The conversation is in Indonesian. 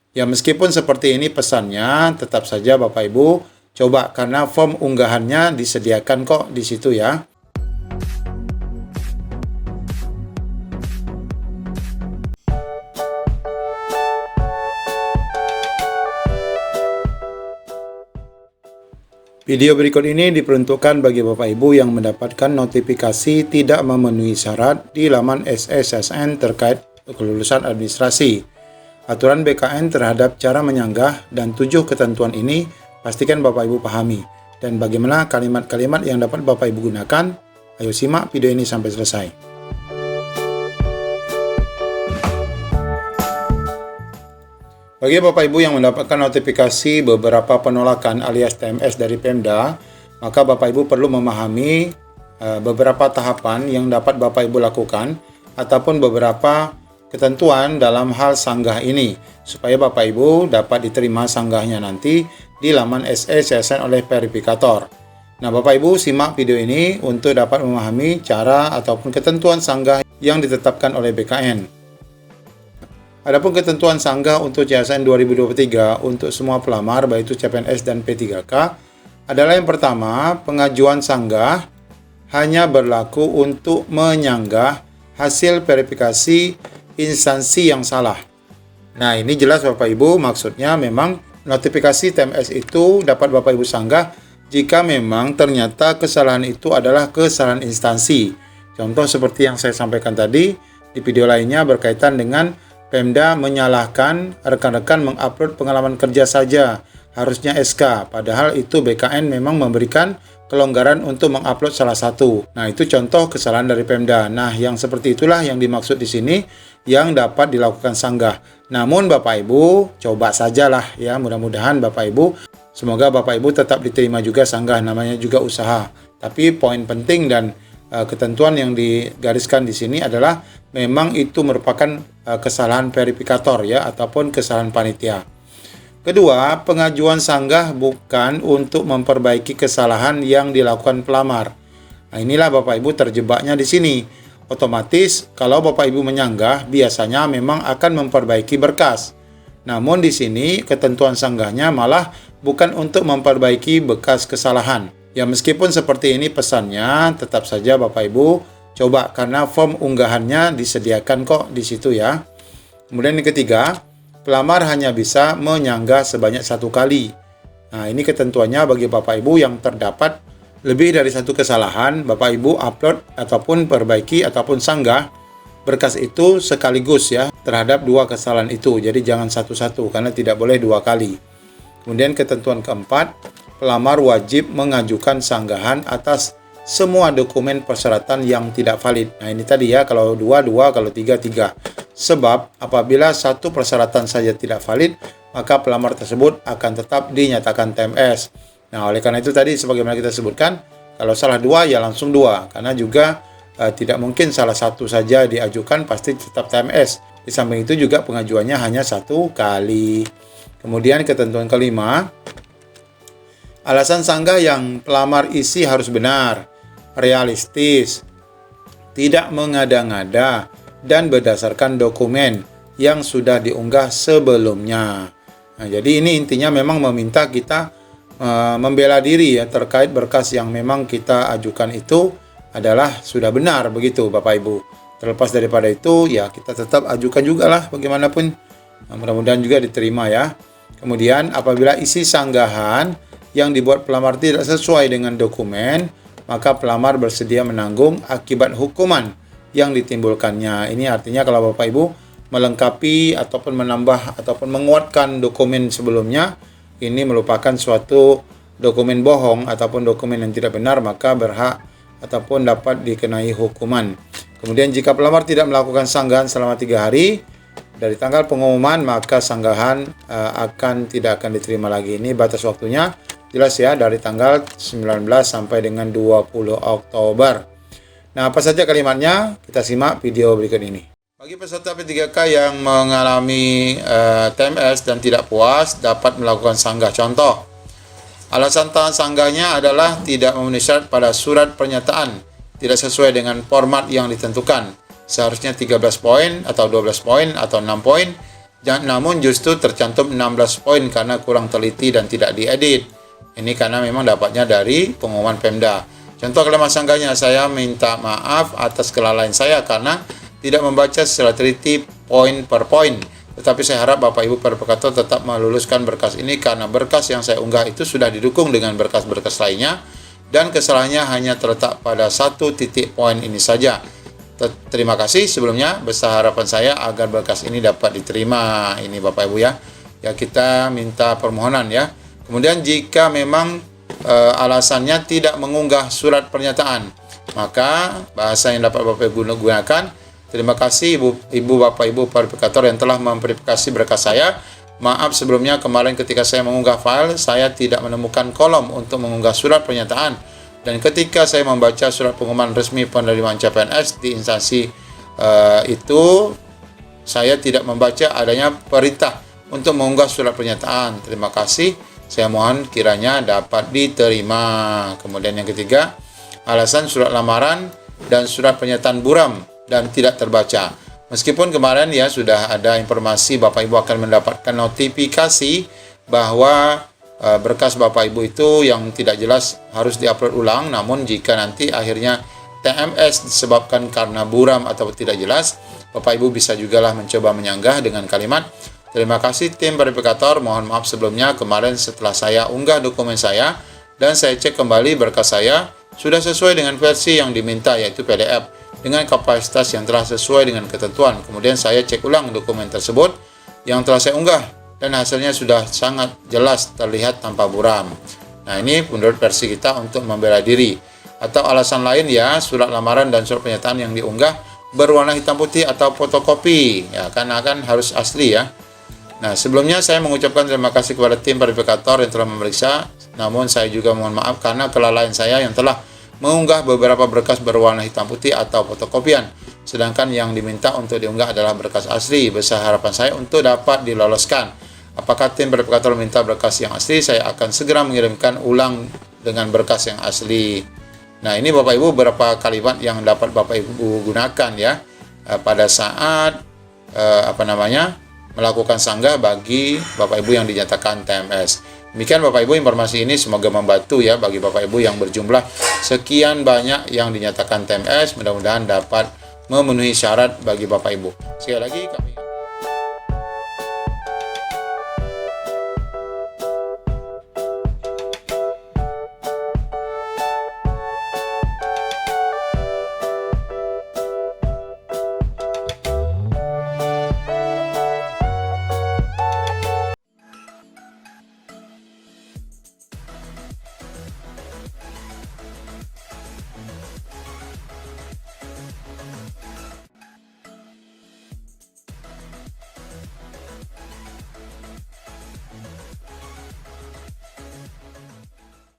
Ya meskipun seperti ini pesannya, tetap saja Bapak Ibu coba karena form unggahannya disediakan kok di situ ya. Video berikut ini diperuntukkan bagi Bapak Ibu yang mendapatkan notifikasi tidak memenuhi syarat di laman SSSN terkait kelulusan administrasi. Aturan BKN terhadap cara menyanggah dan 7 ketentuan ini pastikan Bapak Ibu pahami. Dan bagaimana kalimat-kalimat yang dapat Bapak Ibu gunakan? Ayo simak video ini sampai selesai. Bagi Bapak Ibu yang mendapatkan notifikasi beberapa penolakan alias TMS dari Pemda, maka Bapak Ibu perlu memahami beberapa tahapan yang dapat Bapak Ibu lakukan ataupun beberapa ketentuan dalam hal sanggah ini supaya Bapak Ibu dapat diterima sanggahnya nanti di laman SSSN oleh verifikator. Nah, Bapak Ibu simak video ini untuk dapat memahami cara ataupun ketentuan sanggah yang ditetapkan oleh BKN. Adapun ketentuan sanggah untuk CSN 2023 untuk semua pelamar baik itu CPNS dan P3K adalah yang pertama, pengajuan sanggah hanya berlaku untuk menyanggah hasil verifikasi instansi yang salah. Nah, ini jelas Bapak Ibu, maksudnya memang notifikasi TMS itu dapat Bapak Ibu sanggah jika memang ternyata kesalahan itu adalah kesalahan instansi. Contoh seperti yang saya sampaikan tadi di video lainnya berkaitan dengan Pemda menyalahkan rekan-rekan mengupload pengalaman kerja saja, harusnya SK, padahal itu BKN memang memberikan kelonggaran untuk mengupload salah satu. Nah, itu contoh kesalahan dari Pemda. Nah, yang seperti itulah yang dimaksud di sini yang dapat dilakukan sanggah. Namun Bapak Ibu, coba sajalah ya, mudah-mudahan Bapak Ibu, semoga Bapak Ibu tetap diterima juga sanggah, namanya juga usaha. Tapi poin penting dan ketentuan yang digariskan di sini adalah memang itu merupakan kesalahan verifikator ya ataupun kesalahan panitia. Kedua, pengajuan sanggah bukan untuk memperbaiki kesalahan yang dilakukan pelamar. Nah, inilah Bapak Ibu terjebaknya di sini. Otomatis kalau Bapak Ibu menyanggah biasanya memang akan memperbaiki berkas. Namun di sini ketentuan sanggahnya malah bukan untuk memperbaiki bekas kesalahan. Ya meskipun seperti ini pesannya, tetap saja Bapak Ibu coba karena form unggahannya disediakan kok di situ ya. Kemudian yang ketiga, pelamar hanya bisa menyanggah sebanyak 1 kali. Nah, ini ketentuannya bagi Bapak Ibu yang terdapat lebih dari 1 kesalahan, Bapak Ibu upload ataupun perbaiki ataupun sanggah berkas itu sekaligus ya terhadap 2 kesalahan itu. Jadi jangan satu-satu karena tidak boleh 2 kali. Kemudian ketentuan keempat, pelamar wajib mengajukan sanggahan atas semua dokumen persyaratan yang tidak valid. Nah, ini tadi ya, kalau 2, kalau 3. Sebab apabila satu persyaratan saja tidak valid, maka pelamar tersebut akan tetap dinyatakan TMS. Nah, oleh karena itu tadi sebagaimana kita sebutkan, kalau salah 2 ya langsung 2. Karena juga tidak mungkin salah satu saja diajukan, pasti tetap TMS. Di samping itu juga pengajuannya hanya 1 kali. Kemudian ketentuan kelima, alasan sanggah yang pelamar isi harus benar, realistis, tidak mengada-ngada, dan berdasarkan dokumen yang sudah diunggah sebelumnya. Nah, jadi ini intinya memang meminta kita membela diri ya terkait berkas yang memang kita ajukan itu adalah sudah benar begitu Bapak Ibu. Terlepas daripada itu ya kita tetap ajukan juga lah bagaimanapun. Nah, mudah-mudahan juga diterima ya. Kemudian apabila isi sanggahan yang dibuat pelamar tidak sesuai dengan dokumen, maka pelamar bersedia menanggung akibat hukuman yang ditimbulkannya. Ini artinya kalau Bapak Ibu melengkapi ataupun menambah ataupun menguatkan dokumen sebelumnya, ini merupakan suatu dokumen bohong ataupun dokumen yang tidak benar, maka berhak ataupun dapat dikenai hukuman. Kemudian jika pelamar tidak melakukan sanggahan selama 3 hari dari tanggal pengumuman, maka sanggahan tidak akan diterima lagi. Ini batas waktunya jelas ya, dari tanggal 19 sampai dengan 20 Oktober. Nah, apa saja kalimatnya? Kita simak video berikut ini. Bagi peserta P3K yang mengalami TMS dan tidak puas, dapat melakukan sanggah. Contoh, alasan tahan sanggahnya adalah tidak memenuhi syarat pada surat pernyataan, tidak sesuai dengan format yang ditentukan. Seharusnya 13 poin atau 12 poin atau 6 poin, namun justru tercantum 16 poin karena kurang teliti dan tidak diedit. Ini karena memang dapatnya dari pengumuman Pemda. Contoh kalimat sanggahnya, saya minta maaf atas kelalaian saya karena tidak membaca secara teliti poin per poin. Tetapi saya harap Bapak Ibu Verificator tetap meluluskan berkas ini karena berkas yang saya unggah itu sudah didukung dengan berkas-berkas lainnya dan kesalahannya hanya terletak pada satu titik poin ini saja. Terima kasih sebelumnya, besar harapan saya agar berkas ini dapat diterima. Ini Bapak Ibu ya. Ya, kita minta permohonan ya. Kemudian jika memang alasannya tidak mengunggah surat pernyataan, maka bahasa yang dapat Bapak Ibu gunakan, terima kasih Ibu Bapak Ibu Verifikator yang telah memverifikasi berkas saya. Maaf sebelumnya, kemarin ketika saya mengunggah file, saya tidak menemukan kolom untuk mengunggah surat pernyataan. Dan ketika saya membaca surat pengumuman resmi penerimaan CPNS di instansi itu, saya tidak membaca adanya perintah untuk mengunggah surat pernyataan. Terima kasih. Saya mohon kiranya dapat diterima. Kemudian yang ketiga, alasan surat lamaran dan surat pernyataan buram dan tidak terbaca. Meskipun kemarin ya sudah ada informasi Bapak Ibu akan mendapatkan notifikasi bahwa berkas Bapak Ibu itu yang tidak jelas harus diupload ulang, namun jika nanti akhirnya TMS disebabkan karena buram atau tidak jelas, Bapak Ibu bisa jugalah mencoba menyanggah dengan kalimat, terima kasih tim verifikator, mohon maaf sebelumnya kemarin setelah saya unggah dokumen saya dan saya cek kembali berkas saya sudah sesuai dengan versi yang diminta yaitu PDF dengan kapasitas yang telah sesuai dengan ketentuan. Kemudian saya cek ulang dokumen tersebut yang telah saya unggah dan hasilnya sudah sangat jelas terlihat tanpa buram. Nah, ini menurut versi kita untuk membela diri. Atau alasan lain ya, surat lamaran dan surat pernyataan yang diunggah berwarna hitam putih atau fotokopi ya, karena kan harus asli ya. Nah, sebelumnya saya mengucapkan terima kasih kepada tim verifikator yang telah memeriksa, namun saya juga mohon maaf karena kelalaian saya yang telah mengunggah beberapa berkas berwarna hitam putih atau fotokopian, sedangkan yang diminta untuk diunggah adalah berkas asli. Besar harapan saya untuk dapat diloloskan. Apakah tim verifikator minta berkas yang asli, saya akan segera mengirimkan ulang dengan berkas yang asli. Nah, ini Bapak Ibu beberapa kalimat yang dapat Bapak Ibu gunakan ya pada saat melakukan sanggah bagi Bapak Ibu yang dinyatakan TMS. Demikian Bapak Ibu informasi ini semoga membantu ya bagi Bapak Ibu yang berjumlah sekian banyak yang dinyatakan TMS. Mudah-mudahan dapat memenuhi syarat bagi Bapak Ibu. Sekali lagi kami